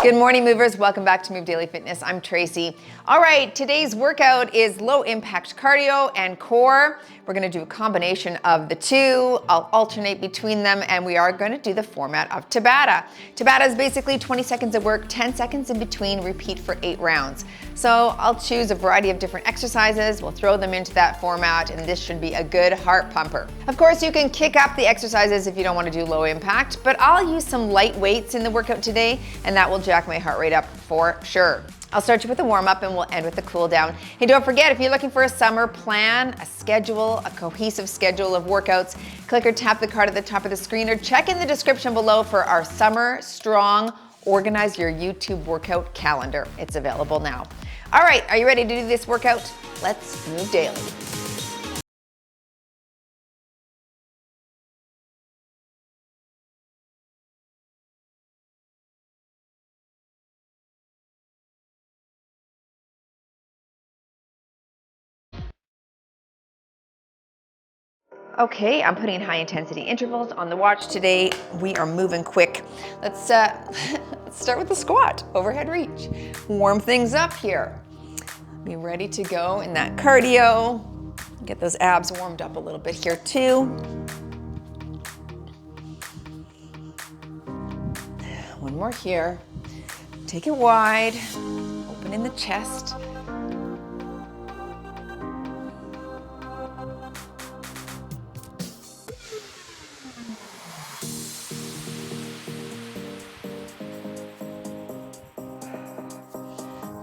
Good morning, movers. Welcome back to Move Daily Fitness. I'm Tracy. All right, today's workout is low impact cardio and core. We're gonna do a combination of the two. I'll alternate between them, and we are gonna do the format of Tabata. Tabata is basically 20 seconds of work, 10 seconds in between, repeat for 8 rounds. So I'll choose a variety of different exercises. We'll throw them into that format, and this should be a good heart pumper. Of course, you can kick up the exercises if you don't wanna do low impact, but I'll use some light weights in the workout today, and that will jack my heart rate up for sure. I'll start you with a warm-up and we'll end with a cool down. Hey, don't forget, if you're looking for a summer plan, a schedule, a cohesive schedule of workouts, click or tap the card at the top of the screen or check in the description below for our Summer Strong Organize Your YouTube Workout Calendar. It's available now. All right, are you ready to do this workout? Let's move daily. Okay, I'm putting high intensity intervals on the watch today. We are moving quick. Let's start with the squat, overhead reach. Warm things up here. Be ready to go in that cardio. Get those abs warmed up a little bit here too. One more here. Take it wide, open in the chest.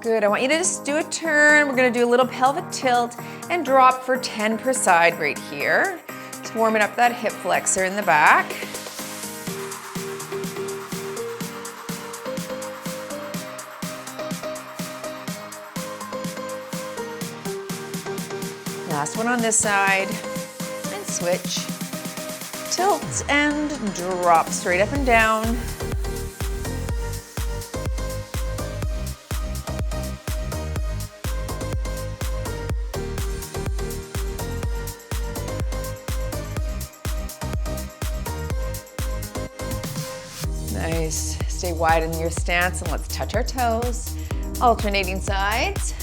Good, I want you to just do a turn. We're gonna do a little pelvic tilt and drop for 10 per side right here. Just warming up that hip flexor in the back. Last one on this side, and switch. Tilt and drop straight up and down. Nice. Stay wide in your stance and let's touch our toes. Alternating sides.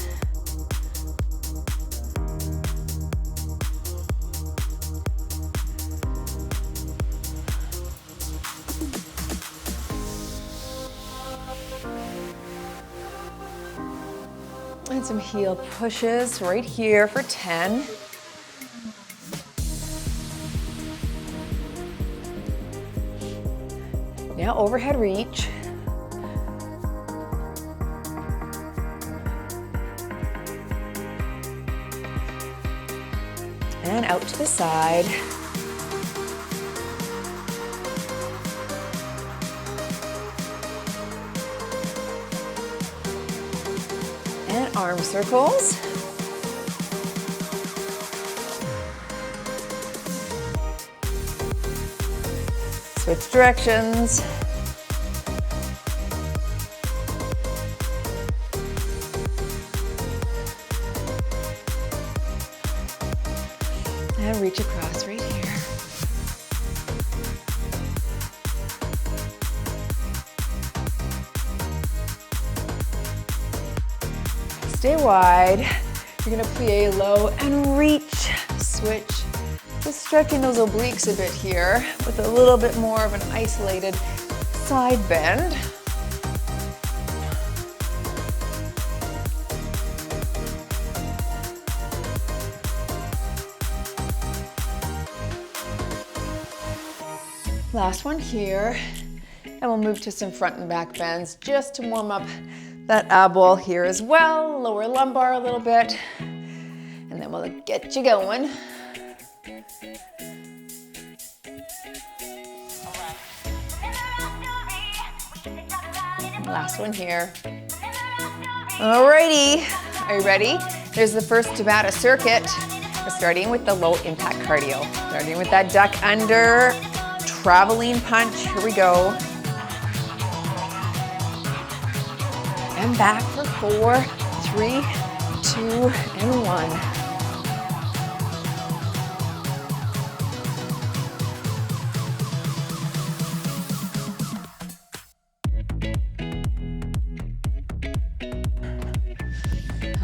And some heel pushes right here for 10. Now overhead reach. And out to the side. And arm circles. Switch directions. And reach across right here. Stay wide. You're gonna plie low and reach, switch. Just stretching those obliques a bit here with a little bit more of an isolated side bend. Last one here, and we'll move to some front and back bends just to warm up that ab wall here as well. Lower lumbar a little bit, and then we'll get you going. Last one here. Alrighty, are you ready? There's the first Tabata circuit. We're starting with the low impact cardio. Starting with that duck under, traveling punch, here we go. And back for 4, 3, 2, and 1.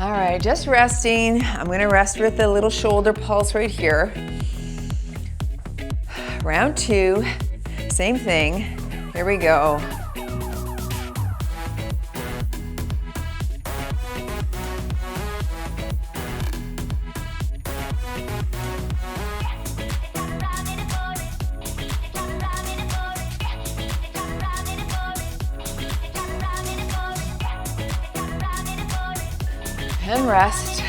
All right, just resting. I'm gonna rest with a little shoulder pulse right here. Round 2, same thing. Here we go. And rest.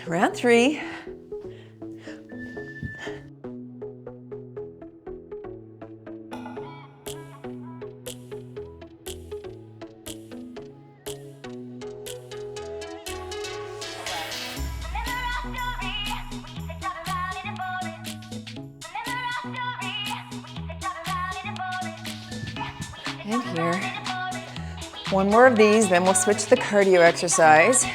Round 3. And here. One more of these, then we'll switch to the cardio exercise.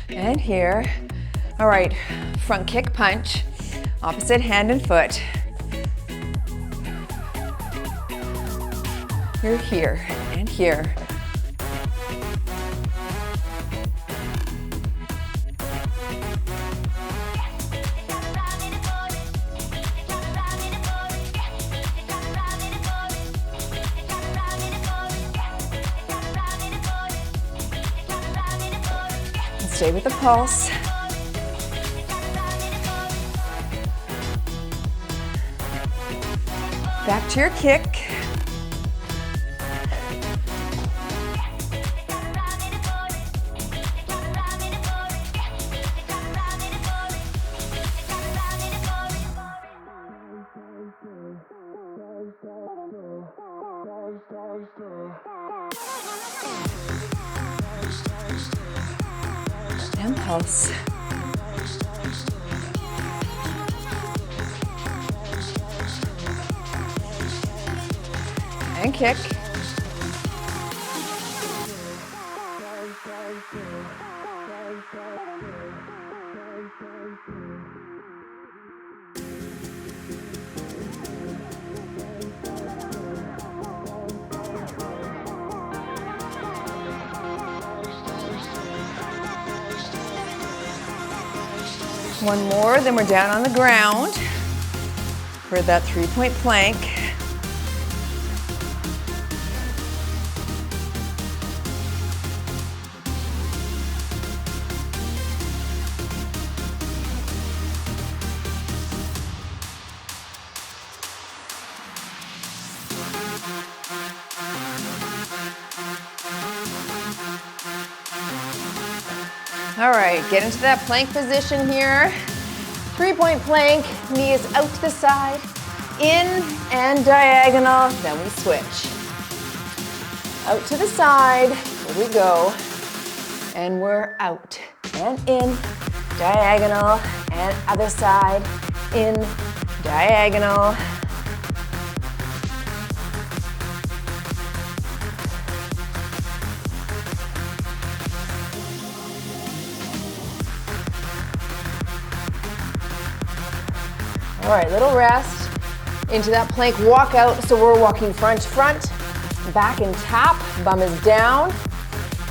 And here. All right, front kick punch, opposite hand and foot. You're here and here. Stay with the pulse. Back to your kick. And pulse. And kick. One more, then we're down on the ground for that 3-point plank. All right, get into that plank position here. 3-point plank, knees out to the side, in and diagonal, then we switch. Out to the side, here we go. And we're out and in, diagonal, and other side, in, diagonal. All right, little rest into that plank walk out. So we're walking front to front, back and tap, bum is down.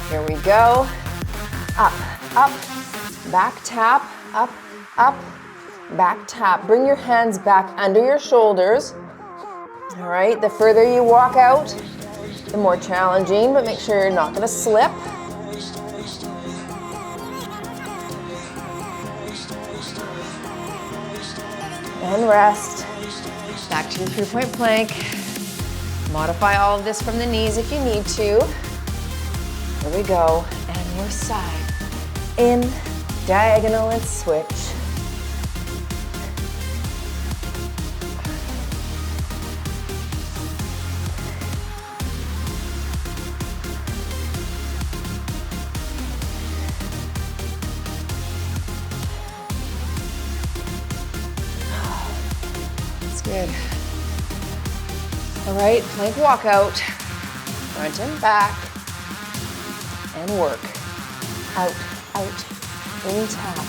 Here we go. Up, up, back tap, up, up, back tap. Bring your hands back under your shoulders. All right, the further you walk out, the more challenging, but make sure you're not gonna slip. And rest. Back to your 3-point plank. Modify all of this from the knees if you need to. Here we go. And we're side. In, diagonal, and switch. Good. All right, plank walkout. Front and back. And work. Out, out, in tap.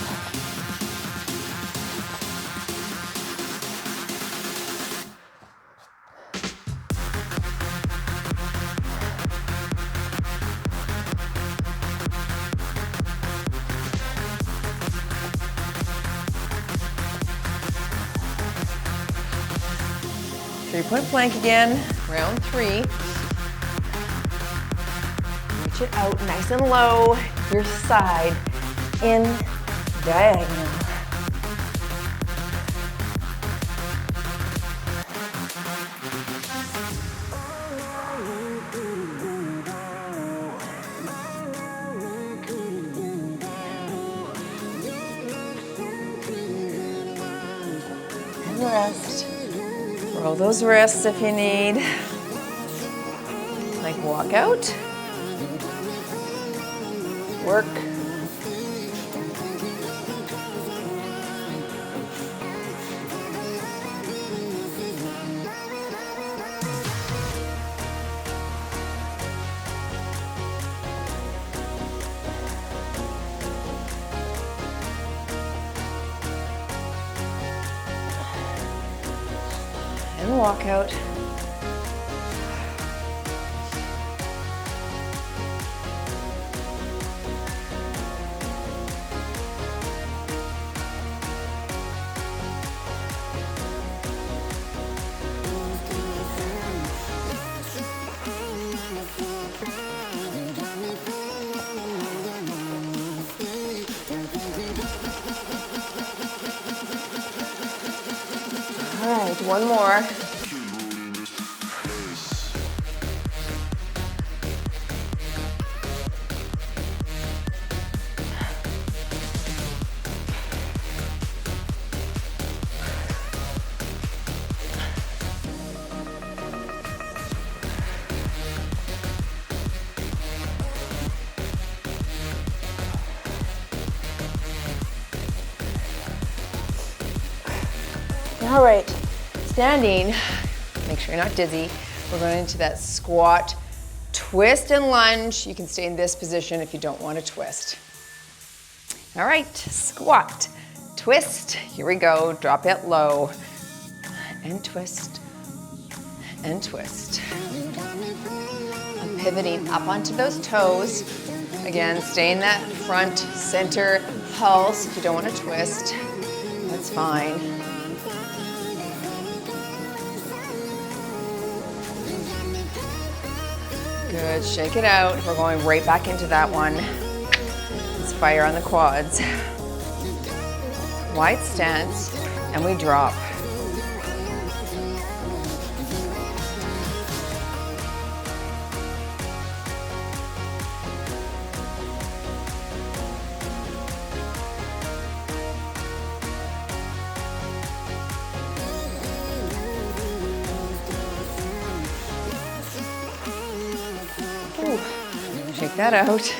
Three-point plank again, round 3. Reach it out nice and low, your side in diagonal. And rest. Roll those wrists if you need. Like walk out. Work. And walk out. All right, one more. All right, standing, make sure you're not dizzy. We're going into that squat, twist and lunge. You can stay in this position if you don't want to twist. All right, squat, twist, here we go. Drop it low, and twist, and twist. I'm pivoting up onto those toes. Again, stay in that front center pulse. If you don't want to twist, that's fine. Good, shake it out. We're going right back into that one. Let's fire on the quads. Wide stance, and we drop. Ooh, shake that out.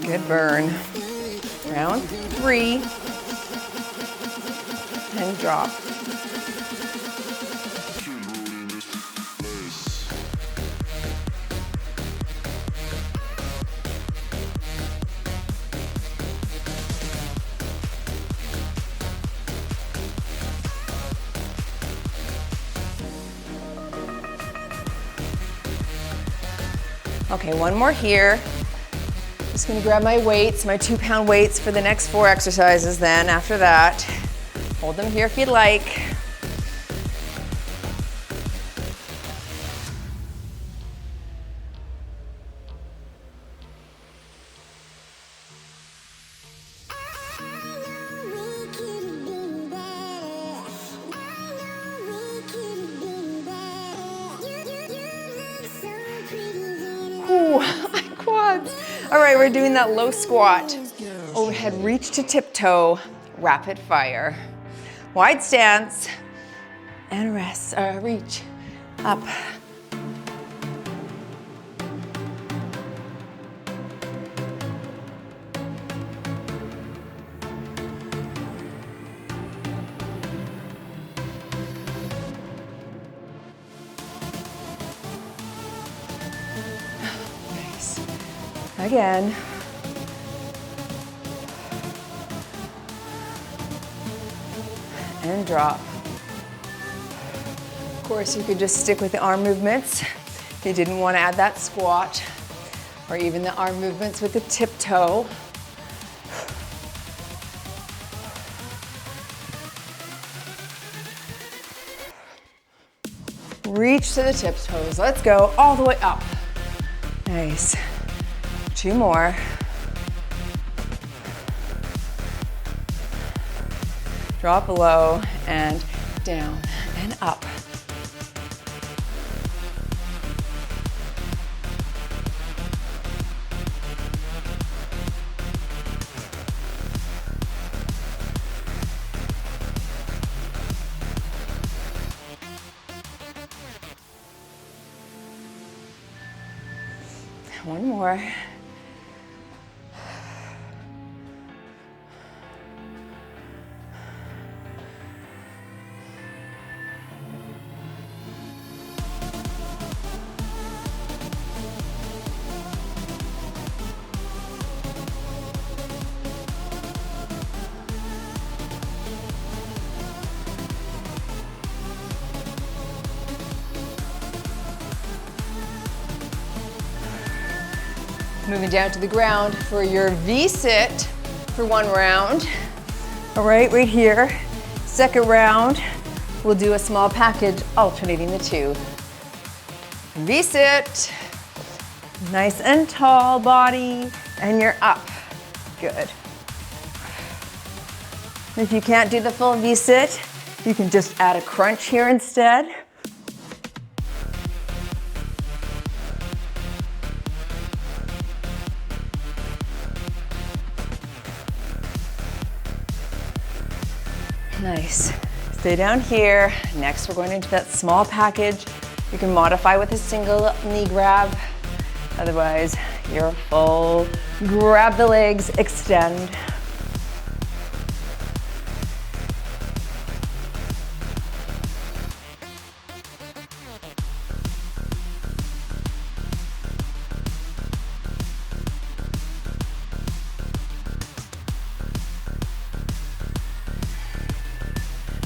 Good burn. Round 3. And drop. Okay, one more here. Just gonna grab my weights, my 2-pound weights for the next 4 exercises then after that. Hold them here if you'd like. Ooh, my quads. All right, we're doing that low squat. Overhead reach to tiptoe, rapid fire. Wide stance, and rest, reach, up. Again. And drop. Of course, you could just stick with the arm movements if you didn't want to add that squat, or even the arm movements with the tiptoe. Reach to the tiptoes. Let's go all the way up. Nice. 2 more. Drop low and down and up. One more. Moving down to the ground for your V-sit for 1 round. All right here. Second round, we'll do a small package alternating the 2. V-sit, nice and tall body, and you're up. Good. If you can't do the full V-sit, you can just add a crunch here instead. Nice. Stay down here. Next, we're going into that small package. You can modify with a single knee grab. Otherwise, you're full. Grab the legs, extend.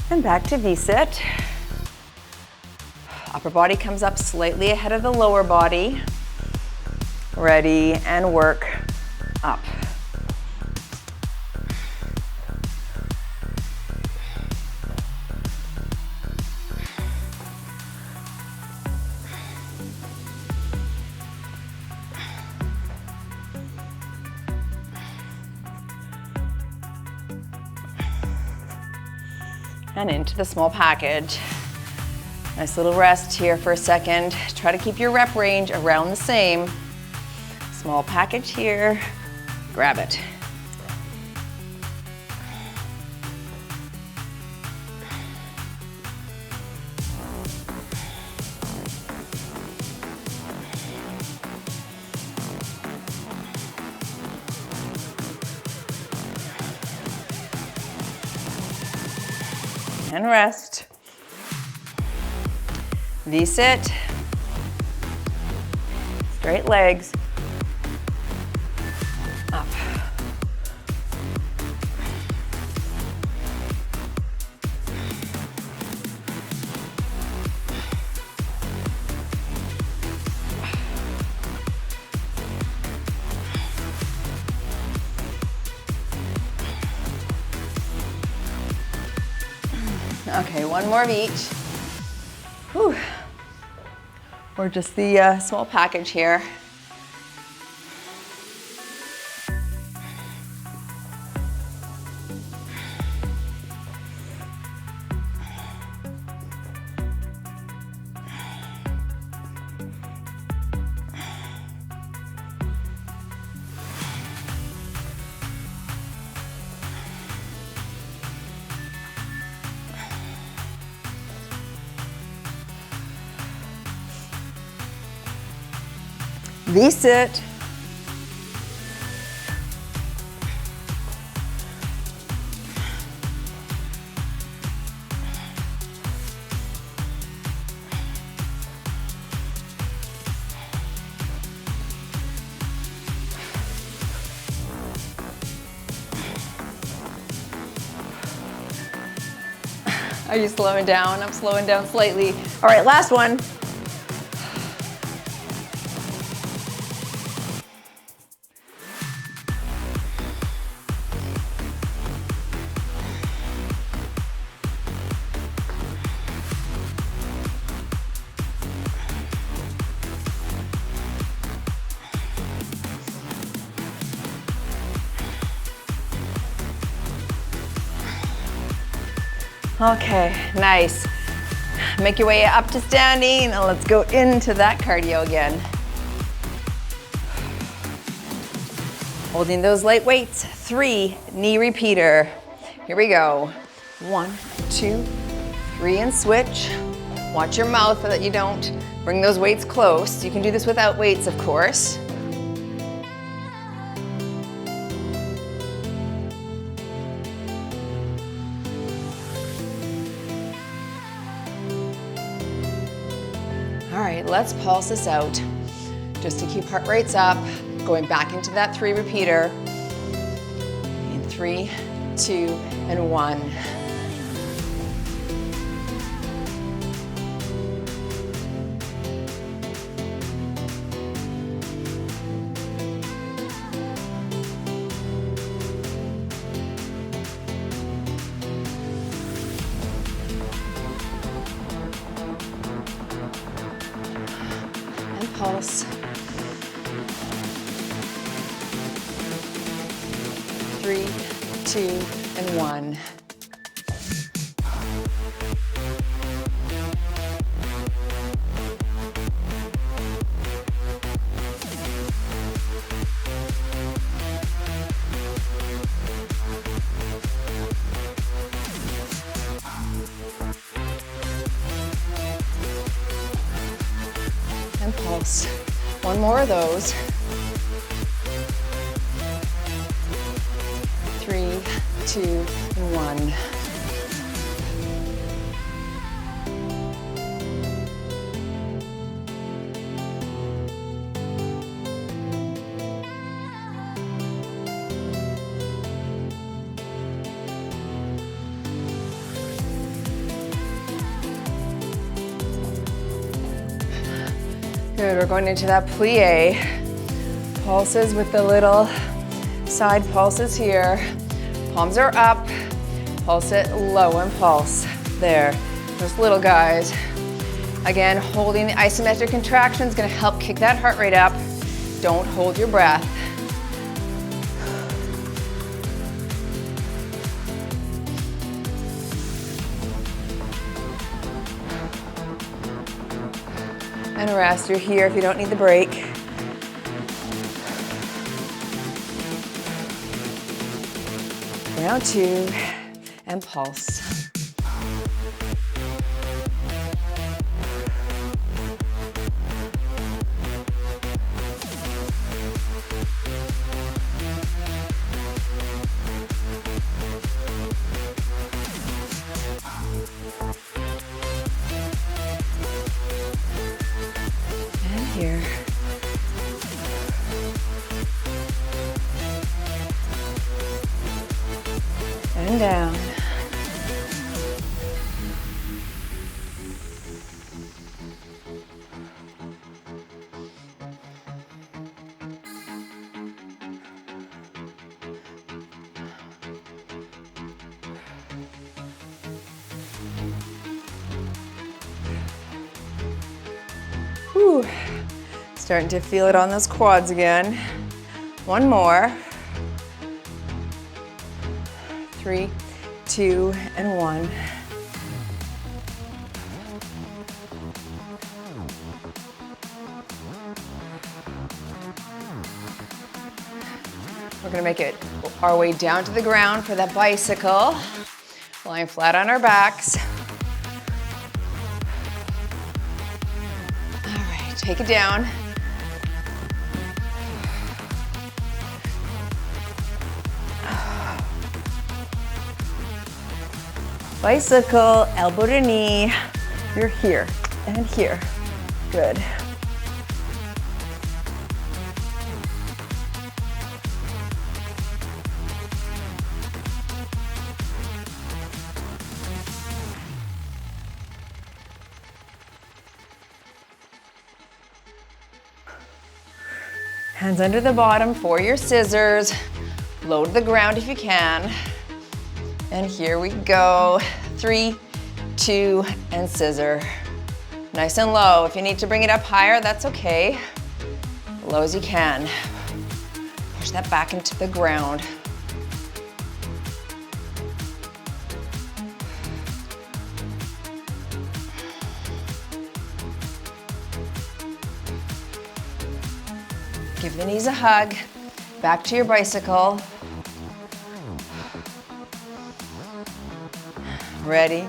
And back to V-sit. Upper body comes up slightly ahead of the lower body. Ready, and work up. And into the small package. Nice little rest here for a second. Try to keep your rep range around the same. Small package here, grab it. And rest. V-sit. Straight legs. Up. Okay, 1 more of each. Whew. Or just the small package here. V-sit. Are you slowing down? I'm slowing down slightly. All right, last one. Okay, nice. Make your way up to standing and let's go into that cardio again. Holding those light weights. 3, knee repeater. Here we go. 1, 2, 3 and switch. Watch your mouth so that you don't bring those weights close. You can do this without weights, of course. All right, let's pulse this out. Just to keep heart rates up, going back into that 3 repeater. In 3, 2, and 1. Pulse. 3, 2, and 1. And pulse. One more of those. 3, 2, and 1. Good, we're going into that plie. Pulses with the little side pulses here. Palms are up. Pulse it low and pulse. There, those little guys. Again, holding the isometric contraction is gonna help kick that heart rate up. Don't hold your breath. And rest, you're here if you don't need the break. Round 2, and pulse. Here. And down. Whew. Starting to feel it on those quads again. One more. 3, 2, and 1. We're gonna make it our way down to the ground for that bicycle. Lying flat on our backs. All right, take it down. Bicycle, elbow to knee. You're here and here. Good. Hands under the bottom for your scissors. Low to the ground if you can. And here we go. 3, 2, and scissor. Nice and low. If you need to bring it up higher, that's okay. Low as you can. Push that back into the ground. Give the knees a hug. Back to your bicycle. Ready,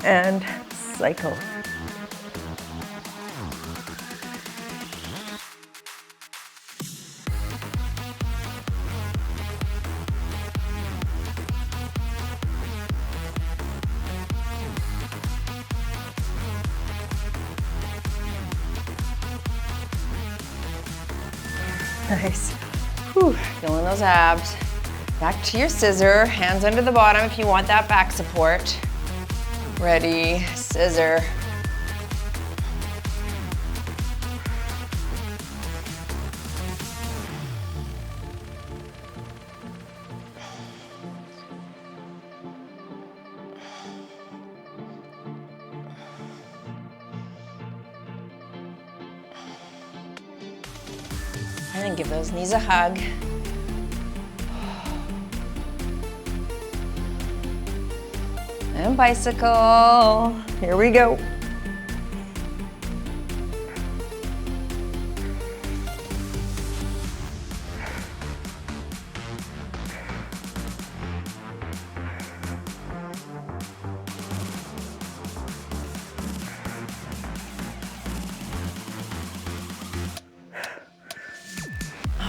and cycle. Nice. Whew. Feeling those abs. Back to your scissor, hands under the bottom if you want that back support. Ready, scissor. And then give those knees a hug. And bicycle. Here we go.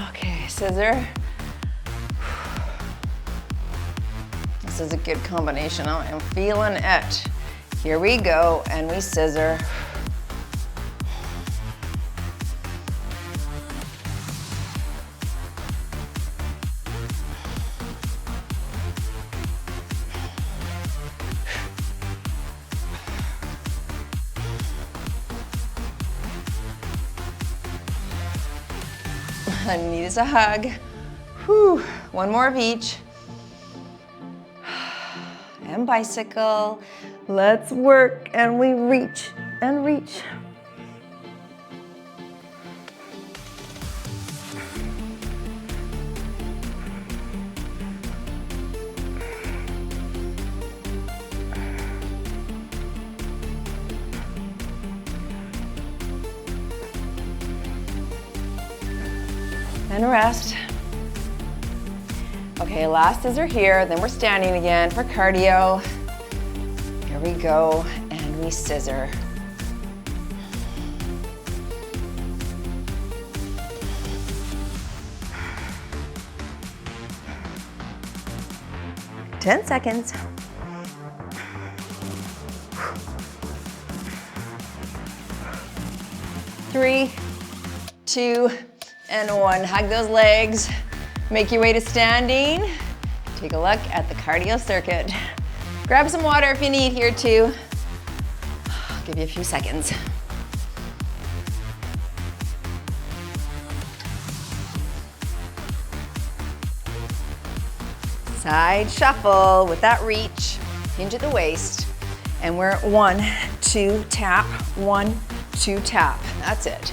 Okay, scissor. This is a good combination. I am feeling it. Here we go, and we scissor. I need a hug. Whew. One more of each. And bicycle. Let's work, and we reach and reach. And rest. Okay, last scissor here, then we're standing again for cardio. Here we go, and we scissor. Ten seconds. Three, 2, and 1. Hug those legs. Make your way to standing. Take a look at the cardio circuit. Grab some water if you need here too. I'll give you a few seconds. Side shuffle with that reach. Hinge at the waist. And we're 1, 2, tap, 1, 2, tap. That's it.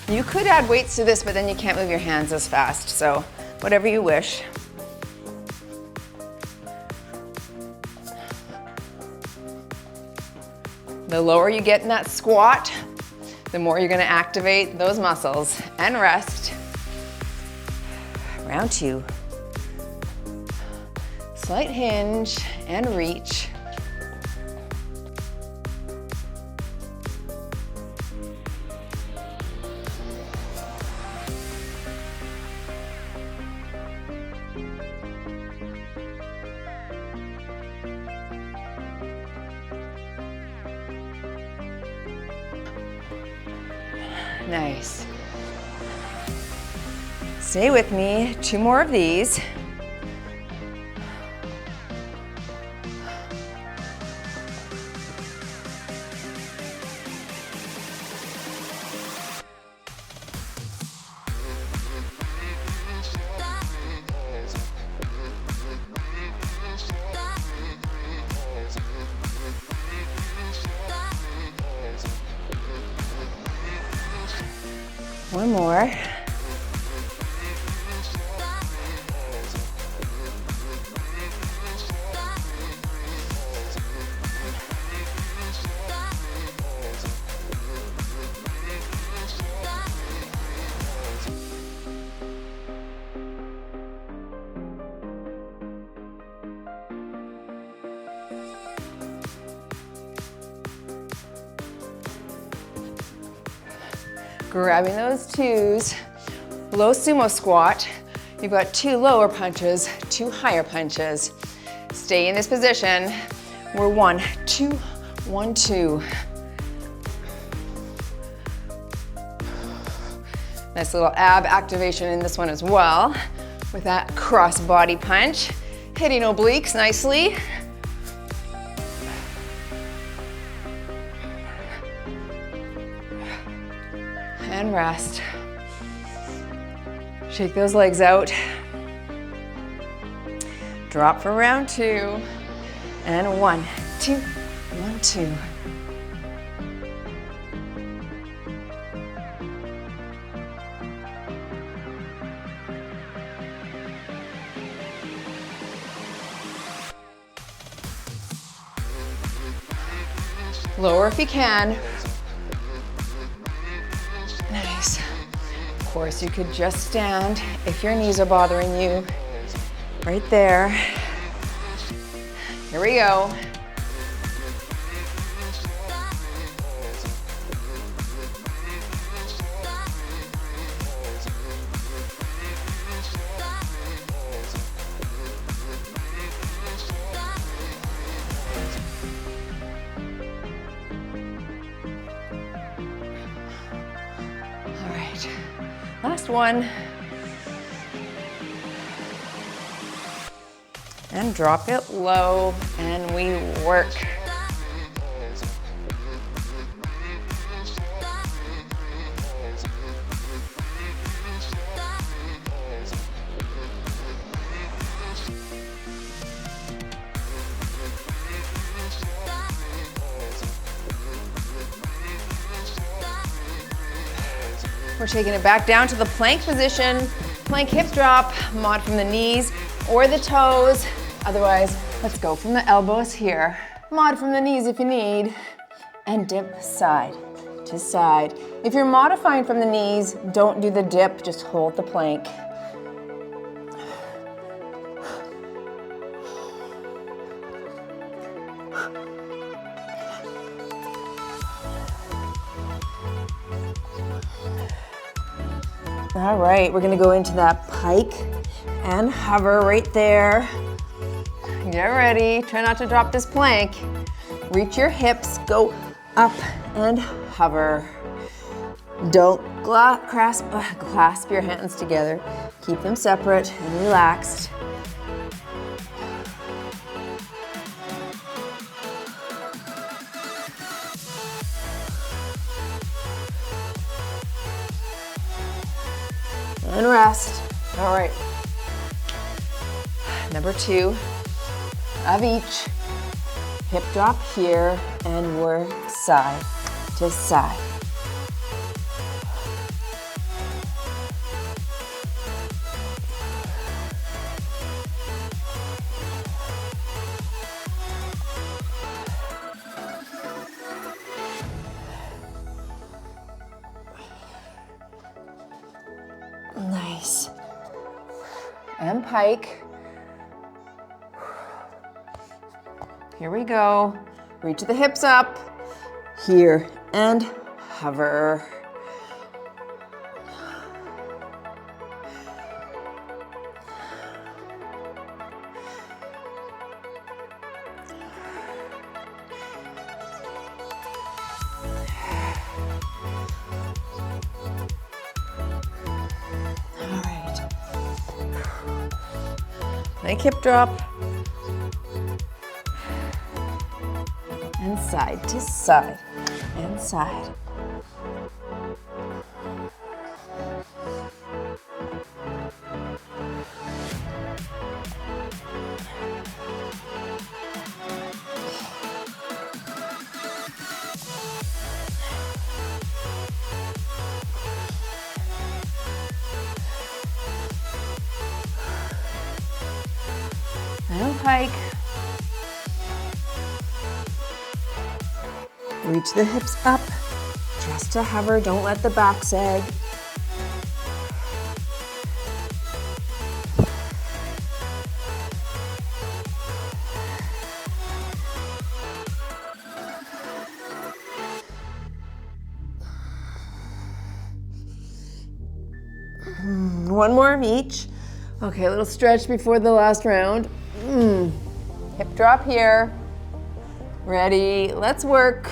You could add weights to this, but then you can't move your hands as fast, so whatever you wish. The lower you get in that squat, the more you're gonna activate those muscles. And rest. Round 2. Slight hinge and reach. Nice. Stay with me. 2 more of these. One more. Grabbing those twos. Low sumo squat. You've got 2 lower punches, 2 higher punches. Stay in this position. We're 1, 2, 1, 2. Nice little ab activation in this one as well with that cross body punch. Hitting obliques nicely. And rest. Shake those legs out. Drop for round 2. And 1, 2, 1, 2. Lower if you can. Nice. Of course, you could just stand if your knees are bothering you. Right there. Here we go. Last one. And drop it low, and we work. We're taking it back down to the plank position. Plank hip drop, mod from the knees or the toes. Otherwise, let's go from the elbows here. Mod from the knees if you need. And dip side to side. If you're modifying from the knees, don't do the dip, just hold the plank. All right, we're gonna go into that pike and hover right there. Get ready, try not to drop this plank. Reach your hips, go up and hover. Don't clasp your hands together. Keep them separate and relaxed. And rest. All right. Number 2 of each. Hip drop here and work side to side. Nice. And pike. Here we go. Reach the hips up. Here and hover. Like hip drop. And side to side and side. pike. Reach the hips up, just to hover, don't let the back sag. One more of each. Okay, a little stretch before the last round. Hip drop here. Ready, let's work.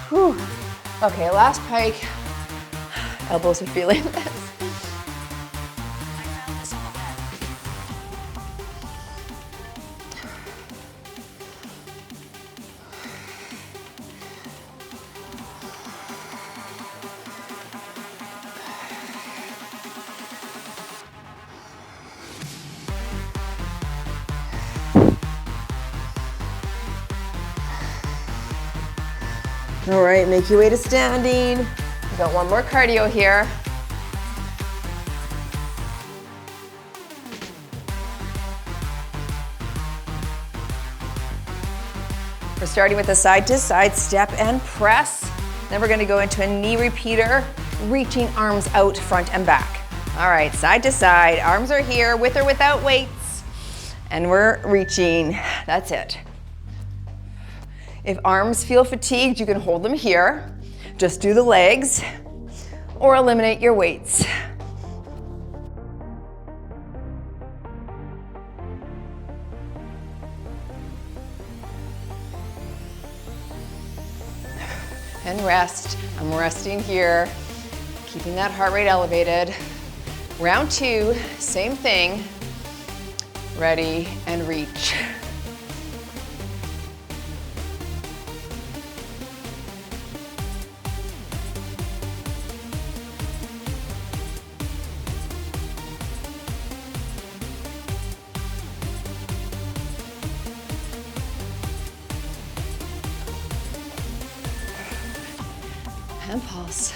Whew. Okay, last pike. Elbows are feeling this. All right, make your way to standing. We got one more cardio here. We're starting with a side-to-side step and press. Then we're gonna go into a knee repeater, reaching arms out front and back. All right, side to side, arms are here with or without weights. And we're reaching, that's it. If arms feel fatigued, you can hold them here. Just do the legs or eliminate your weights. And rest. I'm resting here, keeping that heart rate elevated. Round 2, same thing. Ready and reach. And pulse.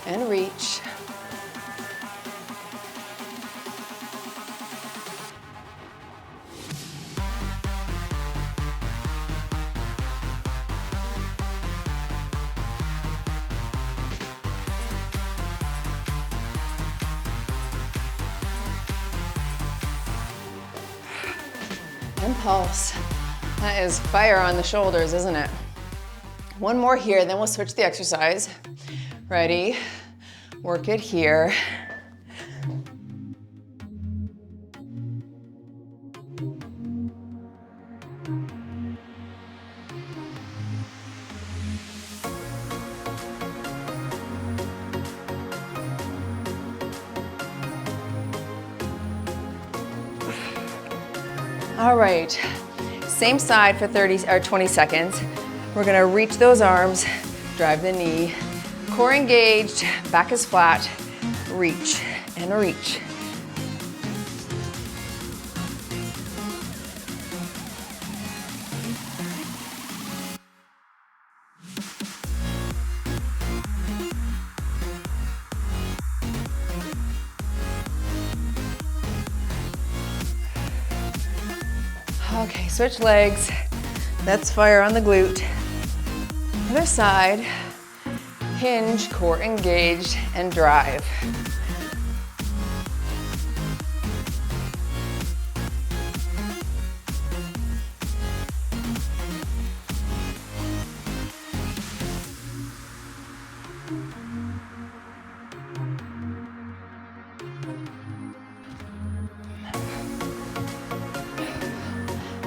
And reach. And pulse. That is fire on the shoulders, isn't it? One more here, then we'll switch the exercise. Ready? Work it here. All right, same side for 30 or 20 seconds. We're gonna reach those arms, drive the knee, core engaged, back is flat, reach and reach. Okay, switch legs. Let's fire on the glute. Other side, hinge, core engaged, and drive.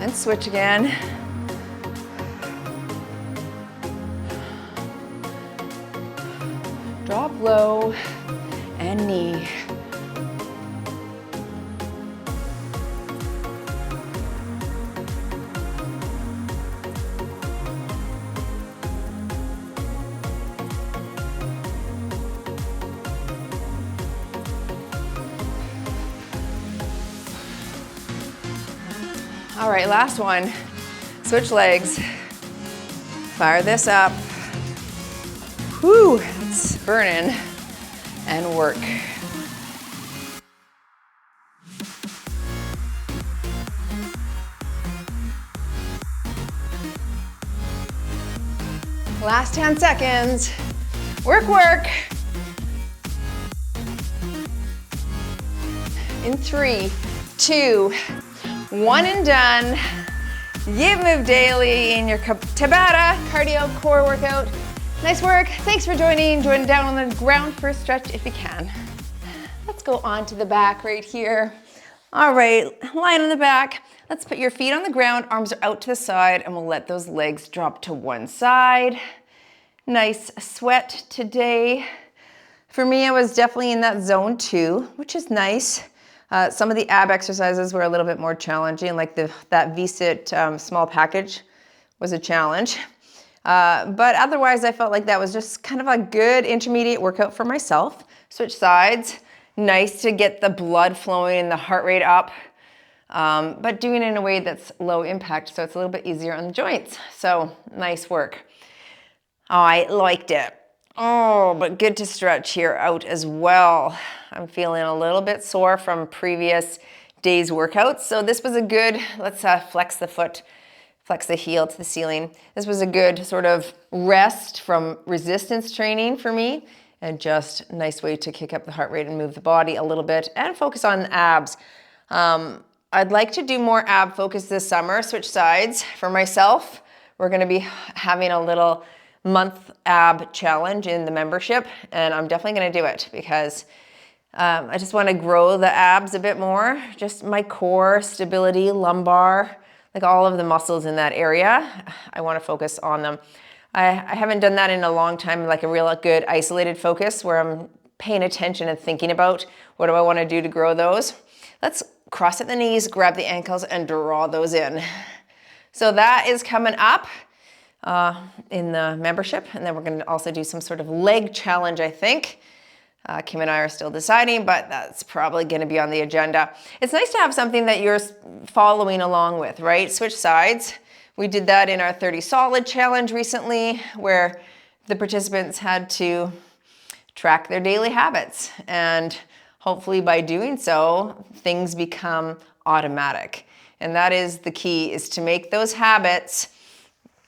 And switch again. Drop low and knee. All right, last one. Switch legs. Fire this up. Whew, it's burning. And work. Last 10 seconds. Work, work. In 3, 2, 1 and done. You move daily in your Tabata cardio core workout. Nice work. Thanks for joining. Join down on the ground for a stretch if you can. Let's go on to the back right here. All right, lying on the back. Let's put your feet on the ground, arms are out to the side, and we'll let those legs drop to one side. Nice sweat today. For me, I was definitely in that zone 2, which is nice. Some of the ab exercises were a little bit more challenging, like that V-sit small package was a challenge. But otherwise, I felt like that was just kind of a good intermediate workout for myself. Switch sides. Nice to get the blood flowing and the heart rate up, but doing it in a way that's low impact, so it's a little bit easier on the joints. So nice work. Oh, I liked it. Oh, but good to stretch here out as well. I'm feeling a little bit sore from previous day's workouts, so this was a good, let's flex the foot, flex the heel to the ceiling. This was a good sort of rest from resistance training for me, and just a nice way to kick up the heart rate and move the body a little bit and focus on the abs. I'd like to do more ab focus this summer, switch sides. For myself, we're gonna be having a little month ab challenge in the membership, and I'm definitely gonna do it because I just wanna grow the abs a bit more, just my core, stability, lumbar, like all of the muscles in that area. I wanna focus on them. I haven't done that in a long time, like a real good isolated focus where I'm paying attention and thinking about what do I want to do to grow those. Let's cross at the knees, grab the ankles, and draw those in. So that is coming up in the membership, and then we're going to also do some sort of leg challenge, I think. Kim and I are still deciding, but that's probably going to be on the agenda. It's nice to have something that you're following along with, right? Switch sides. We did that in our 30 solid challenge recently, where the participants had to track their daily habits. And hopefully by doing so, things become automatic. And that is the key, is to make those habits,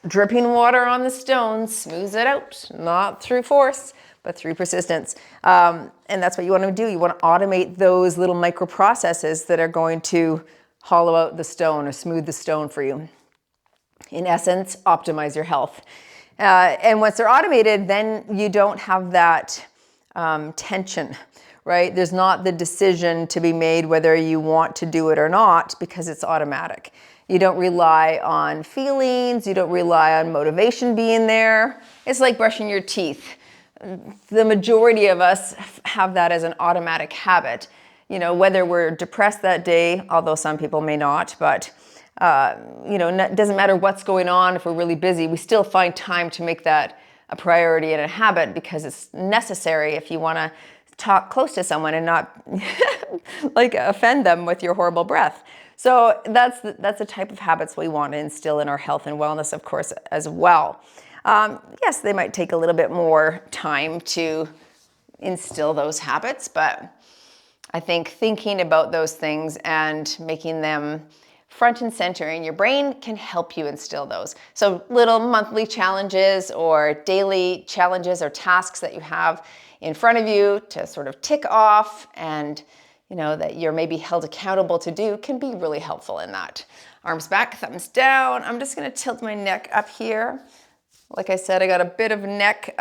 dripping water on the stone, smooths it out, not through force, but through persistence. And that's what you want to do. You want to automate those little micro processes that are going to hollow out the stone or smooth the stone for you. In essence, optimize your health. And once they're automated, then you don't have that tension, right? There's not the decision to be made whether you want to do it or not because it's automatic. You don't rely on feelings. You don't rely on motivation being there. It's like brushing your teeth. The majority of us have that as an automatic habit. You know, whether we're depressed that day, although some people may not, but you know, it doesn't matter what's going on. If we're really busy, we still find time to make that a priority and a habit because it's necessary if you want to talk close to someone and not like offend them with your horrible breath. So that's the type of habits we want to instill in our health and wellness, of course, as well. Yes, they might take a little bit more time to instill those habits, but I think thinking about those things and making them front and center in your brain can help you instill those. So little monthly challenges or daily challenges or tasks that you have in front of you to sort of tick off and you know that you're maybe held accountable to do can be really helpful in that. Arms back, thumbs down. I'm just gonna tilt my neck up here. Like I said, I got a bit of neck,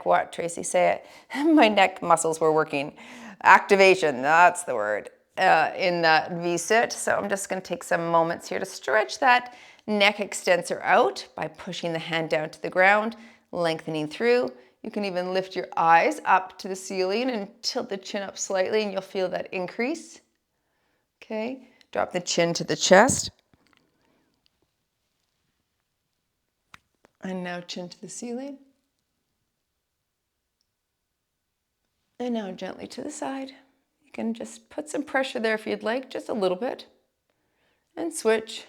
what, Tracy, say it? My neck muscles were working. Activation, that's the word, in that V-sit. So I'm just gonna take some moments here to stretch that neck extensor out by pushing the hand down to the ground, lengthening through. You can even lift your eyes up to the ceiling and tilt the chin up slightly and you'll feel that increase. Okay, drop the chin to the chest. And now chin to the ceiling. And now gently to the side. You can just put some pressure there if you'd like, just a little bit, and switch.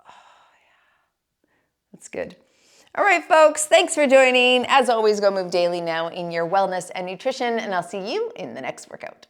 Oh, yeah. That's good. All right, folks, thanks for joining. As always, go move daily now in your wellness and nutrition, and I'll see you in the next workout.